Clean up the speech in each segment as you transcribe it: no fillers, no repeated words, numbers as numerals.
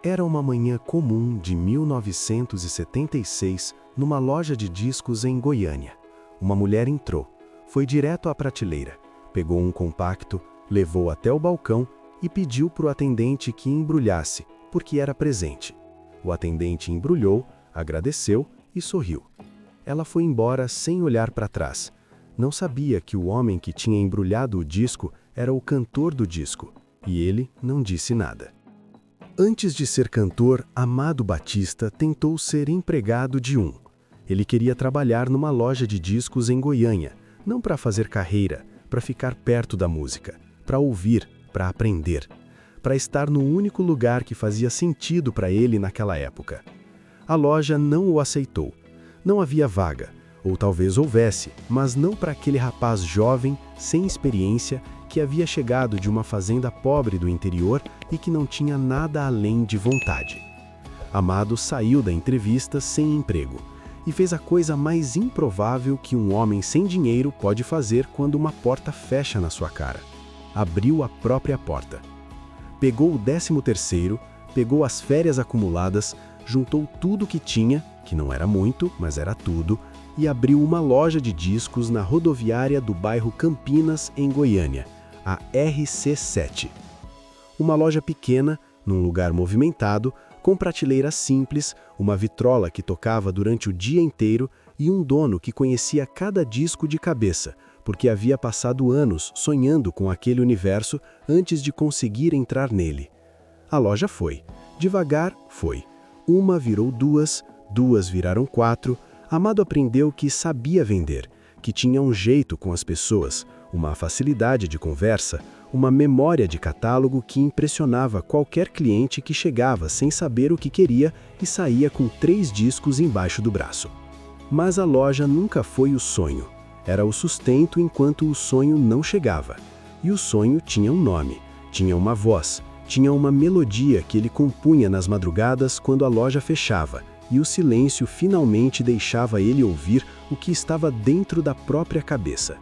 Era uma manhã comum de 1976, numa loja de discos em Goiânia. Uma mulher entrou, foi direto à prateleira, pegou um compacto, levou até o balcão e pediu para o atendente que embrulhasse, porque era presente. O atendente embrulhou, agradeceu e sorriu. Ela foi embora sem olhar para trás. Não sabia que o homem que tinha embrulhado o disco era o cantor do disco, e ele não disse nada. Antes de ser cantor, Amado Batista tentou ser empregado de um. Ele queria trabalhar numa loja de discos em Goiânia, não para fazer carreira, para ficar perto da música, para ouvir, para aprender, para estar no único lugar que fazia sentido para ele naquela época. A loja não o aceitou. Não havia vaga, ou talvez houvesse, mas não para aquele rapaz jovem, sem experiência, que havia chegado de uma fazenda pobre do interior e que não tinha nada além de vontade. Amado saiu da entrevista sem emprego e fez a coisa mais improvável que um homem sem dinheiro pode fazer quando uma porta fecha na sua cara. Abriu a própria porta. Pegou o 13º, pegou as férias acumuladas, juntou tudo que tinha, que não era muito, mas era tudo, e abriu uma loja de discos na rodoviária do bairro Campinas, em Goiânia, a RC7. Uma loja pequena, num lugar movimentado, com prateleira simples, uma vitrola que tocava durante o dia inteiro e um dono que conhecia cada disco de cabeça, porque havia passado anos sonhando com aquele universo antes de conseguir entrar nele. A loja foi. Devagar, foi. Uma virou duas, duas viraram 4. Amado aprendeu que sabia vender, que tinha um jeito com as pessoas, uma facilidade de conversa, uma memória de catálogo que impressionava qualquer cliente que chegava sem saber o que queria e saía com 3 discos embaixo do braço. Mas a loja nunca foi o sonho. Era o sustento enquanto o sonho não chegava. E o sonho tinha um nome, tinha uma voz, tinha uma melodia que ele compunha nas madrugadas quando a loja fechava, e o silêncio finalmente deixava ele ouvir o que estava dentro da própria cabeça.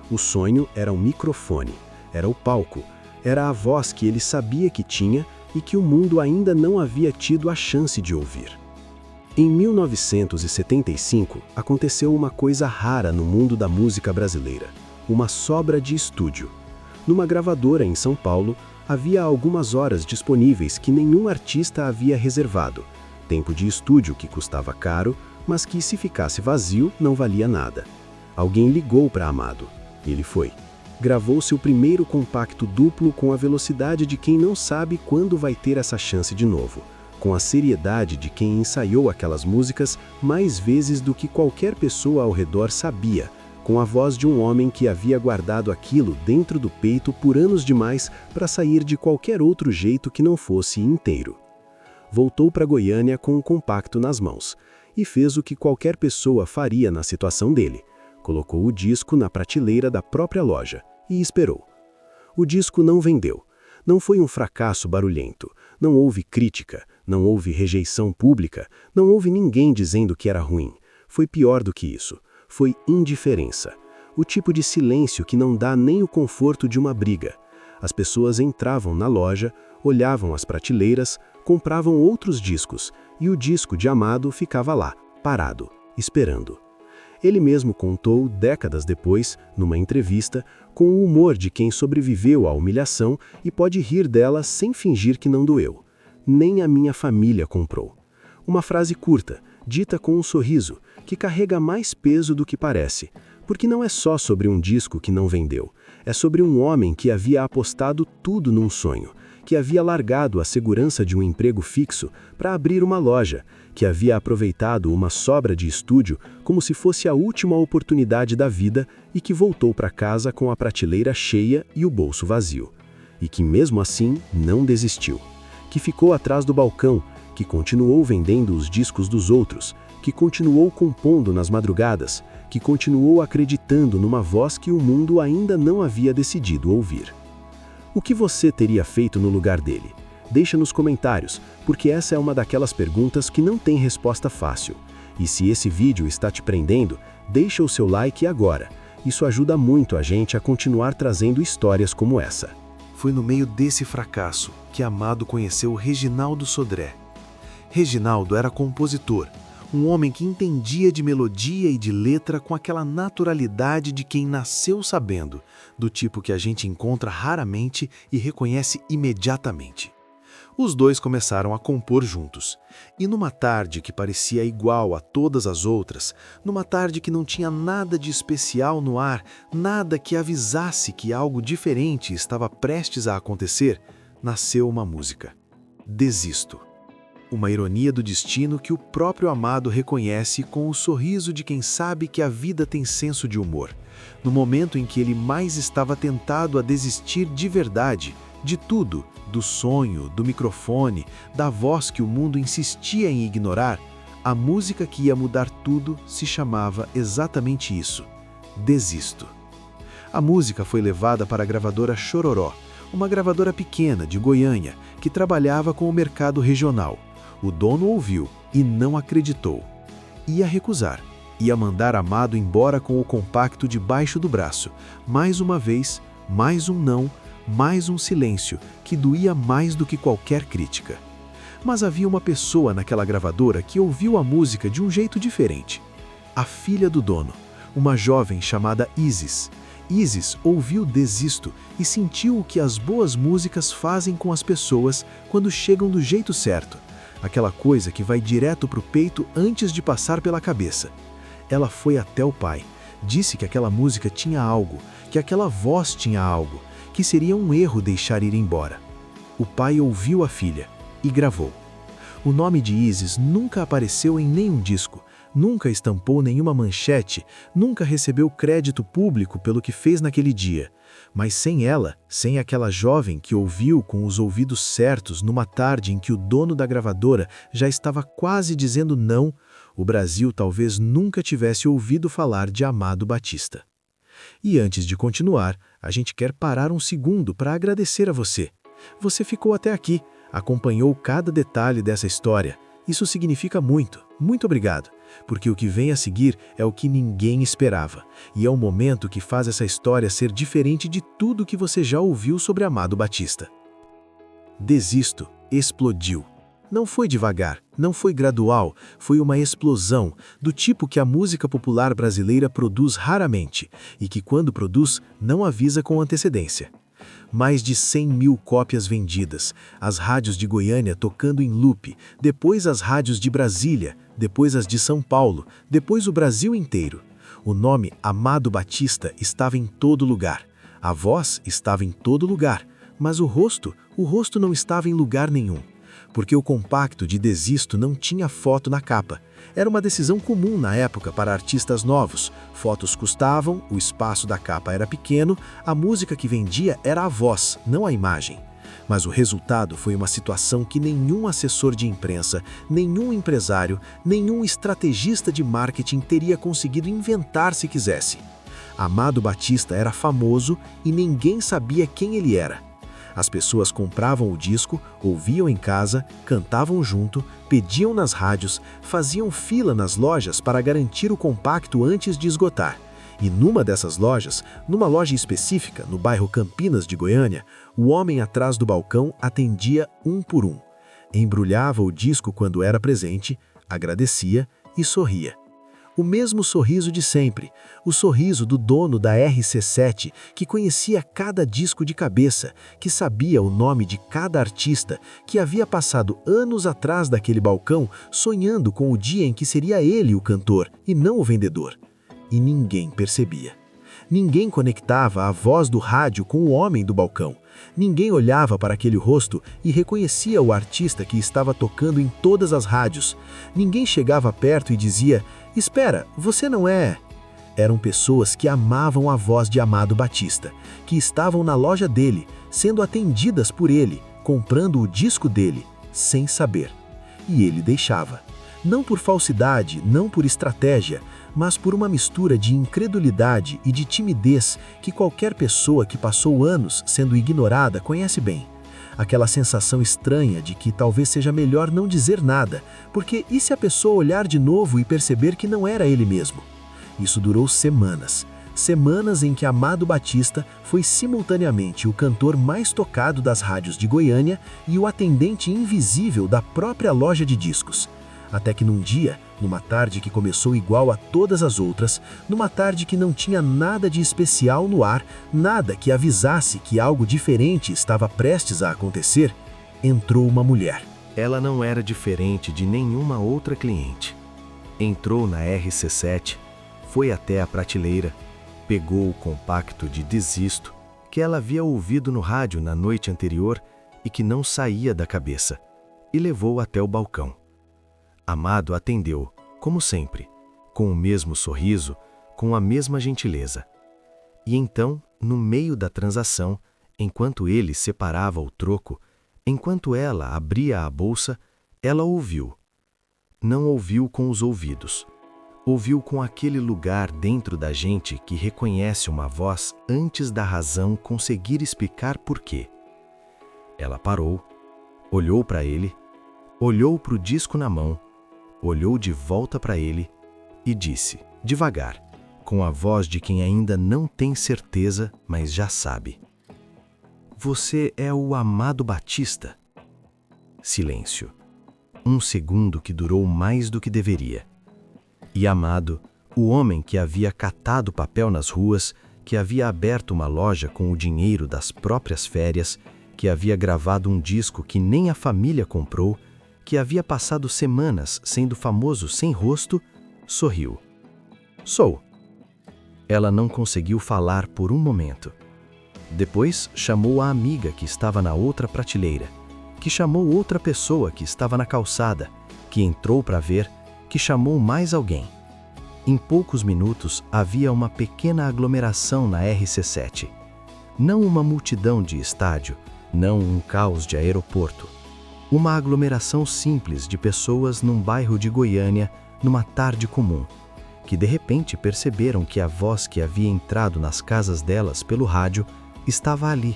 O sonho era um microfone, era o palco, era a voz que ele sabia que tinha e que o mundo ainda não havia tido a chance de ouvir. Em 1975, aconteceu uma coisa rara no mundo da música brasileira, uma sobra de estúdio. Numa gravadora em São Paulo, havia algumas horas disponíveis que nenhum artista havia reservado, tempo de estúdio que custava caro, mas que se ficasse vazio não valia nada. Alguém ligou para Amado. Ele foi. Gravou seu primeiro compacto duplo com a velocidade de quem não sabe quando vai ter essa chance de novo, com a seriedade de quem ensaiou aquelas músicas mais vezes do que qualquer pessoa ao redor sabia, com a voz de um homem que havia guardado aquilo dentro do peito por anos demais para sair de qualquer outro jeito que não fosse inteiro. Voltou para Goiânia com o compacto nas mãos e fez o que qualquer pessoa faria na situação dele. Colocou o disco na prateleira da própria loja e esperou. O disco não vendeu. Não foi um fracasso barulhento. Não houve crítica, não houve rejeição pública, não houve ninguém dizendo que era ruim. Foi pior do que isso. Foi indiferença. O tipo de silêncio que não dá nem o conforto de uma briga. As pessoas entravam na loja, olhavam as prateleiras, compravam outros discos, e o disco de Amado ficava lá, parado, esperando. Ele mesmo contou, décadas depois, numa entrevista, com o humor de quem sobreviveu à humilhação e pode rir dela sem fingir que não doeu. Nem a minha família comprou. Uma frase curta, dita com um sorriso, que carrega mais peso do que parece, porque não é só sobre um disco que não vendeu, é sobre um homem que havia apostado tudo num sonho, que havia largado a segurança de um emprego fixo para abrir uma loja, que havia aproveitado uma sobra de estúdio como se fosse a última oportunidade da vida e que voltou para casa com a prateleira cheia e o bolso vazio. E que mesmo assim não desistiu. Que ficou atrás do balcão, que continuou vendendo os discos dos outros, que continuou compondo nas madrugadas, que continuou acreditando numa voz que o mundo ainda não havia decidido ouvir. O que você teria feito no lugar dele? Deixa nos comentários, porque essa é uma daquelas perguntas que não tem resposta fácil. E se esse vídeo está te prendendo, deixa o seu like agora. Isso ajuda muito a gente a continuar trazendo histórias como essa. Foi no meio desse fracasso que Amado conheceu Reginaldo Sodré. Reginaldo era compositor, um homem que entendia de melodia e de letra com aquela naturalidade de quem nasceu sabendo, do tipo que a gente encontra raramente e reconhece imediatamente. Os dois começaram a compor juntos, e numa tarde que parecia igual a todas as outras, numa tarde que não tinha nada de especial no ar, nada que avisasse que algo diferente estava prestes a acontecer, nasceu uma música. Desisto. Uma ironia do destino que o próprio Amado reconhece com o sorriso de quem sabe que a vida tem senso de humor, no momento em que ele mais estava tentado a desistir de verdade, de tudo, do sonho, do microfone, da voz que o mundo insistia em ignorar, a música que ia mudar tudo se chamava exatamente isso: Desisto. A música foi levada para a gravadora Chororó, uma gravadora pequena de Goiânia, que trabalhava com o mercado regional. O dono ouviu e não acreditou. Ia recusar, ia mandar Amado embora com o compacto debaixo do braço. Mais uma vez, mais um não, mais um silêncio que doía mais do que qualquer crítica. Mas havia uma pessoa naquela gravadora que ouviu a música de um jeito diferente. A filha do dono, uma jovem chamada Isis. Isis ouviu Desisto e sentiu o que as boas músicas fazem com as pessoas quando chegam do jeito certo. Aquela coisa que vai direto para o peito antes de passar pela cabeça. Ela foi até o pai, disse que aquela música tinha algo, que aquela voz tinha algo, que seria um erro deixar ir embora. O pai ouviu a filha e gravou. O nome de Isis nunca apareceu em nenhum disco, nunca estampou nenhuma manchete, nunca recebeu crédito público pelo que fez naquele dia. Mas sem ela, sem aquela jovem que ouviu com os ouvidos certos numa tarde em que o dono da gravadora já estava quase dizendo não, o Brasil talvez nunca tivesse ouvido falar de Amado Batista. E antes de continuar, a gente quer parar um segundo para agradecer a você. Você ficou até aqui, acompanhou cada detalhe dessa história. Isso significa muito, muito obrigado, porque o que vem a seguir é o que ninguém esperava, e é o momento que faz essa história ser diferente de tudo que você já ouviu sobre Amado Batista. Desisto explodiu. Não foi devagar, não foi gradual, foi uma explosão, do tipo que a música popular brasileira produz raramente, e que quando produz, não avisa com antecedência. Mais de 100.000 cópias vendidas, as rádios de Goiânia tocando em loop, depois as rádios de Brasília, depois as de São Paulo, depois o Brasil inteiro. O nome Amado Batista estava em todo lugar, a voz estava em todo lugar, mas o rosto não estava em lugar nenhum. Porque o compacto de Desisto não tinha foto na capa. Era uma decisão comum na época para artistas novos. Fotos custavam, o espaço da capa era pequeno, a música que vendia era a voz, não a imagem. Mas o resultado foi uma situação que nenhum assessor de imprensa, nenhum empresário, nenhum estrategista de marketing teria conseguido inventar se quisesse. Amado Batista era famoso e ninguém sabia quem ele era. As pessoas compravam o disco, ouviam em casa, cantavam junto, pediam nas rádios, faziam fila nas lojas para garantir o compacto antes de esgotar. E numa dessas lojas, numa loja específica, no bairro Campinas de Goiânia, o homem atrás do balcão atendia um por um. Embrulhava o disco quando era presente, agradecia e sorria. O mesmo sorriso de sempre, o sorriso do dono da RC7, que conhecia cada disco de cabeça, que sabia o nome de cada artista, que havia passado anos atrás daquele balcão sonhando com o dia em que seria ele o cantor e não o vendedor. E ninguém percebia. Ninguém conectava a voz do rádio com o homem do balcão. Ninguém olhava para aquele rosto e reconhecia o artista que estava tocando em todas as rádios. Ninguém chegava perto e dizia: "Espera, você não é..." Eram pessoas que amavam a voz de Amado Batista, que estavam na loja dele, sendo atendidas por ele, comprando o disco dele, sem saber. E ele deixava. Não por falsidade, não por estratégia, mas por uma mistura de incredulidade e de timidez que qualquer pessoa que passou anos sendo ignorada conhece bem. Aquela sensação estranha de que talvez seja melhor não dizer nada, porque e se a pessoa olhar de novo e perceber que não era ele mesmo? Isso durou semanas. Semanas em que Amado Batista foi simultaneamente o cantor mais tocado das rádios de Goiânia e o atendente invisível da própria loja de discos. Até que num dia, numa tarde que começou igual a todas as outras, numa tarde que não tinha nada de especial no ar, nada que avisasse que algo diferente estava prestes a acontecer, entrou uma mulher. Ela não era diferente de nenhuma outra cliente. Entrou na RC7, foi até a prateleira, pegou o compacto de Desisto que ela havia ouvido no rádio na noite anterior e que não saía da cabeça, e levou até o balcão. Amado atendeu, como sempre, com o mesmo sorriso, com a mesma gentileza. E então, no meio da transação, enquanto ele separava o troco, enquanto ela abria a bolsa, ela ouviu. Não ouviu com os ouvidos. Ouviu com aquele lugar dentro da gente que reconhece uma voz antes da razão conseguir explicar por quê. Ela parou, olhou para ele, olhou para o disco na mão, olhou de volta para ele e disse, devagar, com a voz de quem ainda não tem certeza, mas já sabe: "Você é o Amado Batista?" Silêncio. Um segundo que durou mais do que deveria. E Amado, o homem que havia catado papel nas ruas, que havia aberto uma loja com o dinheiro das próprias férias, que havia gravado um disco que nem a família comprou, que havia passado semanas sendo famoso sem rosto, sorriu. "Sou." Ela não conseguiu falar por um momento. Depois chamou a amiga que estava na outra prateleira, que chamou outra pessoa que estava na calçada, que entrou para ver, que chamou mais alguém. Em poucos minutos havia uma pequena aglomeração na RC7. Não uma multidão de estádio, não um caos de aeroporto. Uma aglomeração simples de pessoas num bairro de Goiânia, numa tarde comum, que de repente perceberam que a voz que havia entrado nas casas delas pelo rádio estava ali,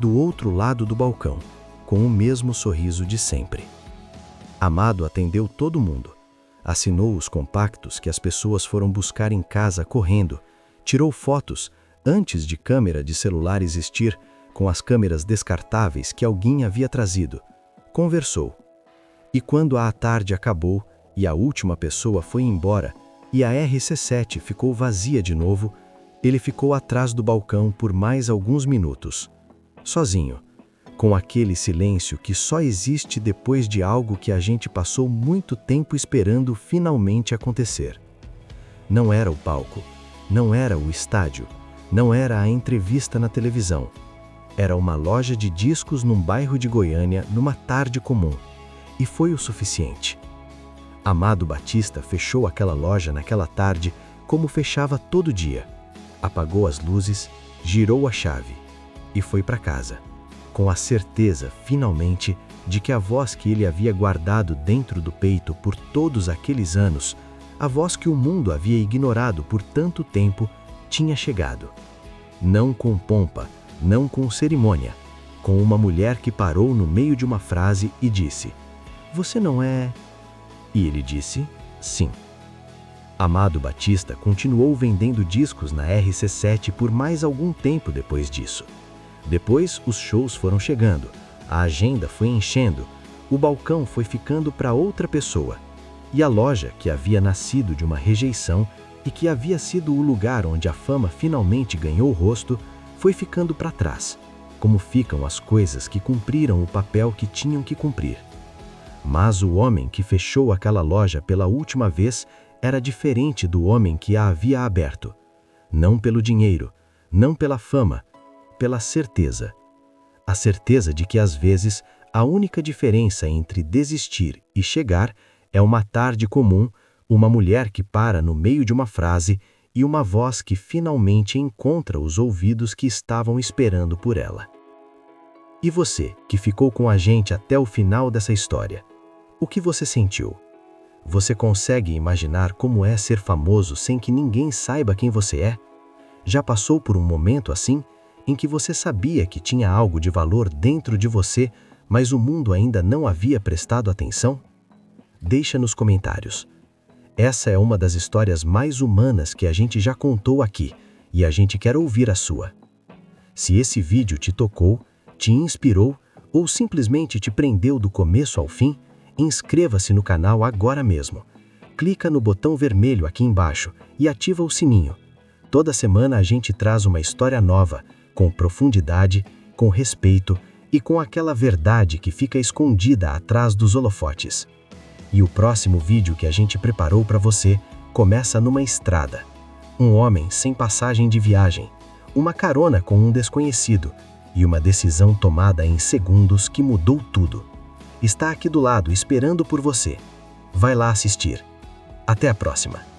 do outro lado do balcão, com o mesmo sorriso de sempre. Amado atendeu todo mundo, assinou os compactos que as pessoas foram buscar em casa correndo, tirou fotos, antes de câmera de celular existir, com as câmeras descartáveis que alguém havia trazido, conversou. E quando a tarde acabou e a última pessoa foi embora e a RC7 ficou vazia de novo, ele ficou atrás do balcão por mais alguns minutos, sozinho, com aquele silêncio que só existe depois de algo que a gente passou muito tempo esperando finalmente acontecer. Não era o palco, não era o estádio, não era a entrevista na televisão. Era uma loja de discos num bairro de Goiânia numa tarde comum. E foi o suficiente. Amado Batista fechou aquela loja naquela tarde como fechava todo dia. Apagou as luzes, girou a chave e foi para casa, com a certeza, finalmente, de que a voz que ele havia guardado dentro do peito por todos aqueles anos, a voz que o mundo havia ignorado por tanto tempo, tinha chegado. Não com pompa, não com cerimônia, com uma mulher que parou no meio de uma frase e disse: "Você não é..." E ele disse: "Sim." Amado Batista continuou vendendo discos na RC7 por mais algum tempo depois disso. Depois os shows foram chegando, a agenda foi enchendo, o balcão foi ficando para outra pessoa. E a loja, que havia nascido de uma rejeição e que havia sido o lugar onde a fama finalmente ganhou rosto, foi ficando para trás, como ficam as coisas que cumpriram o papel que tinham que cumprir. Mas o homem que fechou aquela loja pela última vez era diferente do homem que a havia aberto. Não pelo dinheiro, não pela fama, pela certeza. A certeza de que às vezes a única diferença entre desistir e chegar é uma tarde comum, uma mulher que para no meio de uma frase e uma voz que finalmente encontra os ouvidos que estavam esperando por ela. E você, que ficou com a gente até o final dessa história, o que você sentiu? Você consegue imaginar como é ser famoso sem que ninguém saiba quem você é? Já passou por um momento assim, em que você sabia que tinha algo de valor dentro de você, mas o mundo ainda não havia prestado atenção? Deixa nos comentários. Essa é uma das histórias mais humanas que a gente já contou aqui, e a gente quer ouvir a sua. Se esse vídeo te tocou, te inspirou ou simplesmente te prendeu do começo ao fim, inscreva-se no canal agora mesmo. Clica no botão vermelho aqui embaixo e ativa o sininho. Toda semana a gente traz uma história nova, com profundidade, com respeito e com aquela verdade que fica escondida atrás dos holofotes. E o próximo vídeo que a gente preparou para você começa numa estrada. Um homem sem passagem de viagem, uma carona com um desconhecido e uma decisão tomada em segundos que mudou tudo. Está aqui do lado esperando por você. Vai lá assistir. Até a próxima!